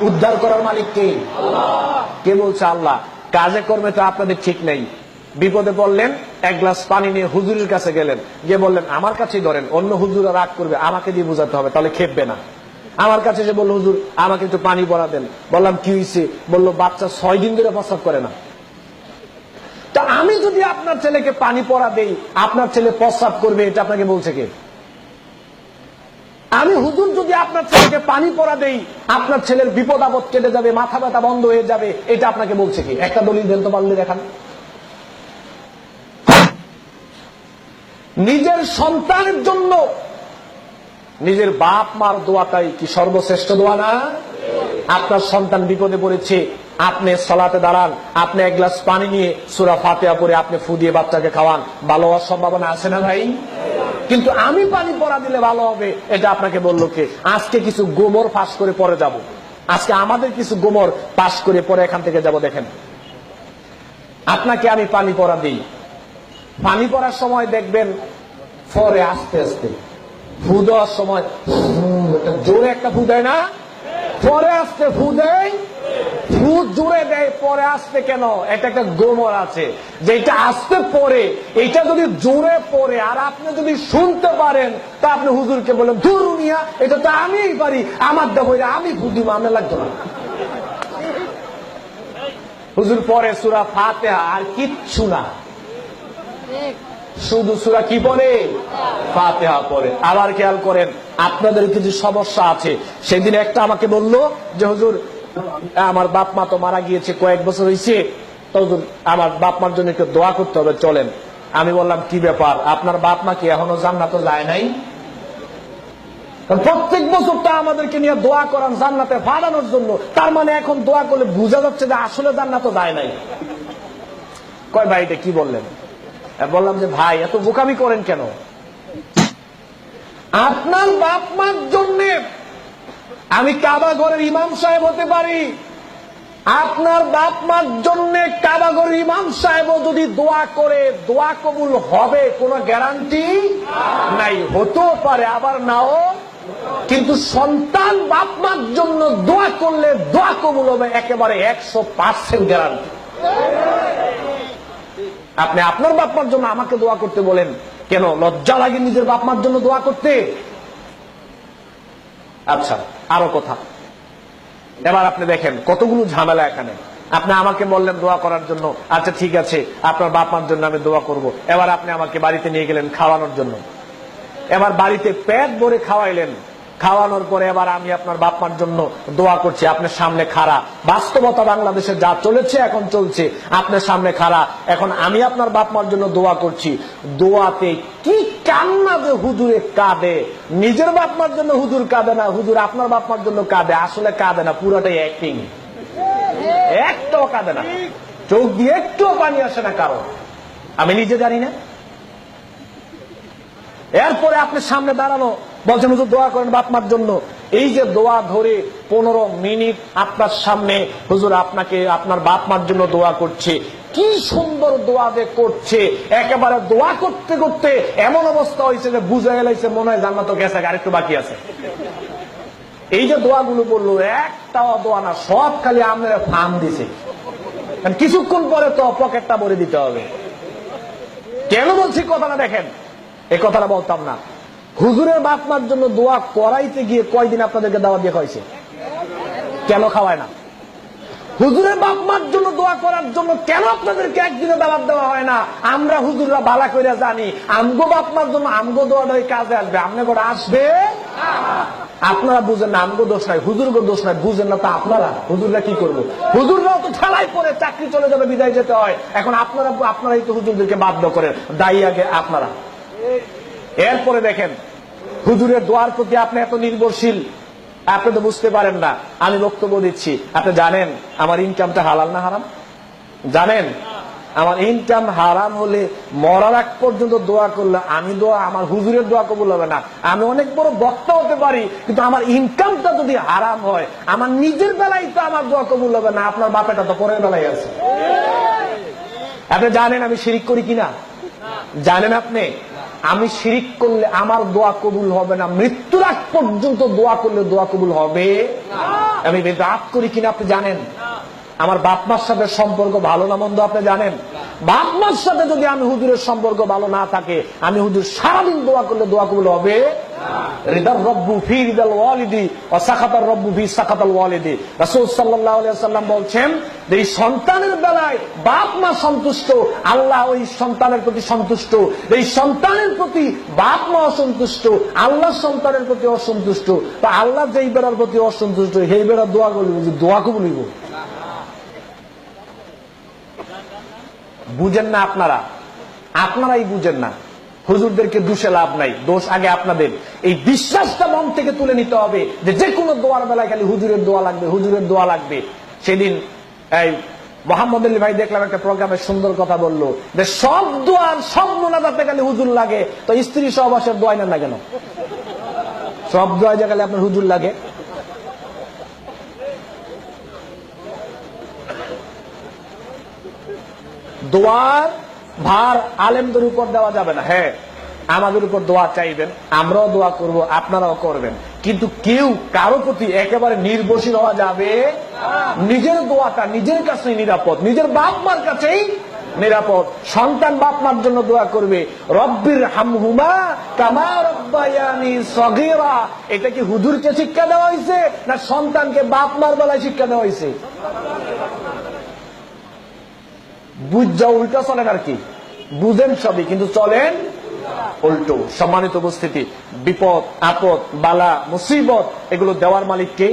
উদ্ধার করার মালিক কে? কে বলছে? আল্লাহ। কাজে কর্মে তো আপনাদের ঠিক নেই। বিপদে পড়লেন, এক গ্লাস পানি নিয়ে হুজুরের কাছে গেলেন, গিয়ে বললেন আমার কাছেই ধরেন, অন্য হুজুরা রাগ করবে, আমাকে দিয়ে বোঝাতে হবে, তাহলে খেপবে না। আমার কাছে এসে বললো হুজুর আমাকে একটু পানি পড়া দেন। বললাম কি হয়েছে? বললো বাচ্চা 6 দিন ধরে প্রস্রাব করে না। তা আমি যদি আপনার ছেলেকে পানি পড়া দেই, আপনার ছেলে প্রস্রাব করবে, এটা আপনাকে বলছে কে? আমি হুজুর যদি আপনার ছেলেকে পানি পড়া দেই, আপনার ছেলের বিপদ আপদ কেটে যাবে, মাথা ব্যথা বন্ধ হয়ে যাবে, এটা আপনাকে বলছে কি? একটা দলিল দেন তো পারলে দেখান। নিজের সন্তানের জন্য নিজের বাপ মার দোয়াটাই কি সর্বশ্রেষ্ঠ দোয়া না? আপনার সন্তান বিপদে পড়েছে, আপনি সালাতে দাঁড়ান, আপনি এক গ্লাস পানি নিয়ে সূরা ফাতিহা পড়ে আপনি ফু দিয়ে বাচ্চাকে খাওয়ান, ভালো হওয়ার সম্ভাবনা আছে না ভাই? কিন্তু আমি পানি পড়া দিলে ভালো হবে, এটা আপনাকে বললো কে? আজকে কিছু গোমর পাস করে পরে যাব। আজকে আমাদের কিছু গোমর পাস করে পরে এখান থেকে যাব। দেখেন, আপনাকে আমি পানি পড়া দিই, পানি পড়ার সময় দেখবেন পরে আস্তে আস্তে ফু দেওয়ার সময় জোরে একটা ফু দেয় না, পরে আস্তে ফু দেয়, ফু জোরে দেয় পরে আসতে। কেন? এটা একটা গোমর আছে, যেটা আসতে পরে, এটা যদি জোরে পড়ে আর আপনি যদি শুনতে পারেন, তা আপনি হুজুরকে বলেন ধুর মিয়া, এটা তো আমিই পারি, আমার দেবো, আমি ফু দিব, আমার লাগতো না। হুজুর পরে সূরা ফাতিহা আর কিচ্ছু না, শুধু সূরা কি পড়ে? ফাতিহা পড়ে। আবার খেয়াল করেন, আপনাদের কিছু সমস্যা আছে। সেদিন একটা আমাকে বললো যে হুজুর আমার বাপ মা তো মারা গিয়েছে, কয়েক বছর হয়েছে, তো হুজুর আমার বাপ মার জন্য একটু দোয়া করতে হবে, চলেন। আমি বললাম কি ব্যাপার, আপনার বাপ মা কি এখনো জান্নাতে যায় নাই? প্রত্যেক বছরটা আমাদেরকে নিয়ে দোয়া করান জান্নাতে পাঠানোর জন্য, তার মানে এখন দোয়া করলে বোঝা যাচ্ছে যে আসলে জান্নাতে যায় নাই। কয় ভাই এটা কি বললেন? বললাম যে ভাই এত বোকামি করেন কেন? আপনার বাপ মার জন্য আমি কাবা ঘরের ইমাম সাহেব হতে পারি, আপনার বাপ মার জন্য কাবা ঘরের ইমাম সাহেব যদি দোয়া করে দোয়া কবুল হবে কোনো গ্যারান্টি নাই। হতেও পারে আবার নাও, কিন্তু সন্তান বাপ মার জন্য দোয়া করলে দোয়া কবুল হবে একেবারে 100% গ্যারান্টি। আপনি আপনার বাপ মার জন্য আমাকে দোয়া করতে বলেন কেন? লজ্জা লাগে নিজের বাপ মার জন্য দোয়া করতে? আচ্ছা, আরো কথা। এবার আপনি দেখেন কতগুলো ঝামেলা এখানে। আপনি আমাকে বললেন দোয়া করার জন্য, আচ্ছা ঠিক আছে আপনার বাপ মার জন্য আমি দোয়া করব। এবার আপনি আমাকে বাড়িতে নিয়ে গেলেন খাওয়ানোর জন্য, এবার বাড়িতে পেট ভরে খাওয়াইলেন, খাওয়ানোর পরে এবার আমি আপনার বাপ মার জন্য দোয়া করছি, আপনার সামনে খাড়া। বাস্তবতা বাংলাদেশে যা চলেছে এখন চলছে, আপনার সামনে খাড়া, এখন আমি আপনার বাপ মার জন্য দোয়া করছি। দোয়াতে কি কান্না যে হুজুরে কাঁদে! নিজের বাপ মার জন্য হুজুর কাঁদে না, হুজুর আপনার বাপ মার জন্য কাঁদে। আসলে কাঁদে না, পুরোটাই অ্যাক্টিং, একটাও কাঁদে না, চোখ দিয়ে একটুও পানি আসে না কারণ আমি নিজে জানি না। এরপরে আপনি সামনে দাঁড়ানো, বলছেন হুজুর দোয়া করেন বাপ মার জন্য। এই যে দোয়া ধরে 15 মিনিট আপনার সামনে হুজুর আপনাকে আপনার বাপ মার জন্য দোয়া করছে, কি সুন্দর দোয়া যে করছে, একেবারে দোয়া করতে করতে এমন অবস্থা হয়েছে যে বুঝে গেছে মনে হয় জান্নাত গেছে, আরেকটু বাকি আছে। এই যে দোয়াগুলো বললো, একটাও দোয়া না, সব খালি আপনারা ফার্ম দিছে। কিছুক্ষণ পরে তো পকেটটা ভরে দিতে হবে। কেন বলছি কথাটা দেখেন, এই কথাটা বলতাম না। হুজুরের বাপ মার জন্য দোয়া করাইতে গিয়ে কয়দিন আপনাদেরকে দাওয়াত দিয়ে খাওয়াইছে? কেন খাওয়ায় না? হুজুরের বাপ মার জন্য দোয়া করার জন্য কেন আপনাদেরকে একদিনে দাওয়াত দেওয়া হয় না? আমরা হুজুররা ভালো করে জানি আমগো বাপ মার জন্য আমগো দোয়াটাই কাজে আসবে, আমনে করে আসবে। আপনারা বুঝেন না, আমগো দোষ নাই, হুজুরগো দোষ নাই, বুঝেন না তো আপনারা। হুজুররা কি করবো? হুজুররাও তো ঠেলায় পরে চাকরি চলে যাবে, বিদায় যেতে হয়। এখন আপনারাই তো হুজুরদেরকে বাধ্য করেন, দায়ী আগে আপনারা। এরপরে দেখেন হুজুরের দোয়ার প্রতি আপনি এত নির্ভরশীল, আপনি তো বুঝতে পারেন না। আমি বক্তব্য দিচ্ছি, আপনি জানেন আমার ইনকামটা হালাল না হারাম? জানেন আমার ইনকাম হারাম হলে মরার আগ পর্যন্ত দোয়া করলে আমি দোয়া, আমার হুজুরের দোয়া কবুল হবে না। আমি অনেক বড় বক্তা হতে পারি, কিন্তু আমার ইনকামটা যদি হারাম হয়, আমার নিজের বেলায় তো আমার দোয়া কবুল হবে না, আপনার বাপেটা তো পরের বেলায় আছে। আপনি জানেন আমি শিরিক করি কিনা? জানেন আপনি আমি শিরিক করলে আমার দোয়া কবুল হবে না, মৃত্যুর আগ পর্যন্ত দোয়া করলে দোয়া কবুল হবে না। আমি বেদাত করি কিনা আপনি জানেন? আমার বাপ মার সাথে সম্পর্ক ভালো না মন্দ আপনি জানেন? বাপ মার সাথে যদি আমি হুজুরের সম্পর্ক ভালো না থাকে, আমি হুজুর সারাদিন দোয়া করলে দোয়া কবুল হবে? রিদার রব্বু ফি রিদাল ওয়ালিদি ওয়া সাখাতার রব্বু ফি সাখাতাল ওয়ালিদি। রাসূল সাল্লাল্লাহু আলাইহি ওয়াসাল্লাম বলছেন যে এই সন্তানের বেলায় বাপ মা সন্তুষ্ট, আল্লাহ ওই সন্তানের প্রতি সন্তুষ্ট। এই সন্তানের প্রতি বাপ মা অসন্তুষ্ট, আল্লাহ সন্তানের প্রতি অসন্তুষ্ট। তো আল্লাহ যেই বেলার প্রতি অসন্তুষ্ট, সেই বেলার দোয়া করলে দোয়া কবুল হইব? বুঝেন না আপনারা, আপনারাই বুঝেন না। হুজুরদেরকে দোষে লাভ নাই, দোষ আগে আপনাদের। এই বিশ্বাসটা মন থেকে তুলে নিতে হবে যে যে কোনো দোয়ার বেলায় খালি হুজুরের দোয়া লাগবে, হুজুরের দোয়া লাগবে। সেদিন এই মোহাম্মদ আলী ভাই দেখলাম একটা প্রোগ্রামে সুন্দর কথা বললো যে সব দোয়ার সব মোনাজাতে খালি হুজুর লাগে, তো স্ত্রী সহবাসের দোয়া নেন না কেন? সব দোয়া যে খালি আপনার হুজুর লাগে। দোয়ার ভার আলেমদের উপর দেওয়া যাবে না। হ্যাঁ, আমাদের উপর দোয়া চাইবেন, আমরাও দোয়া করব, আপনারাও করবেন, কিন্তু কেউ কারো প্রতি একেবারে নির্ভরশীল হওয়া যাবে। নিজের দোয়াটা নিজের কাছেই নিরাপদ, নিজের বাপ মার কাছেই নিরাপদ। সন্তান বাপ মার জন্য দোয়া করবে, রব্বির হামহুমা কামা রব্বায়ানি সগীরা। এটা কি হুজুরকে শিক্ষা দেওয়া হয়েছে না সন্তানকে বাপ মার বেলায় শিক্ষা দেওয়া হয়েছে? বুঝা উল্টা চলেন আর কি, বুঝেন সবই কিন্তু চলেন উল্টো। সম্মানিত উপস্থিতি, বিপদ আপদ বালা মুসিবত এগুলো দেওয়ার মালিক কে?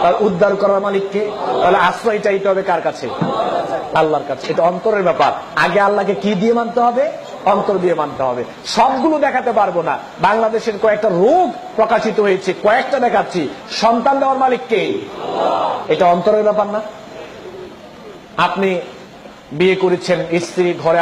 তার উদ্ধার করার মালিক কে? তাহলে আশ্রয় চাইতে হবে কার কাছে? আল্লাহর কাছে। এটা অন্তরের ব্যাপার। আগে আল্লাহকে কি দিয়ে মানতে হবে? অন্তর দিয়ে মানতে হবে। সবগুলো দেখাতে পারবো না, বাংলাদেশের কয়েকটা রোগ প্রকাশিত হয়েছে, কয়েকটা দেখাচ্ছি। সন্তান দেওয়ার মালিক কে? এটা অন্তরের ব্যাপার না? আপনি বিয়ে করেছেন, স্ত্রী ঘরে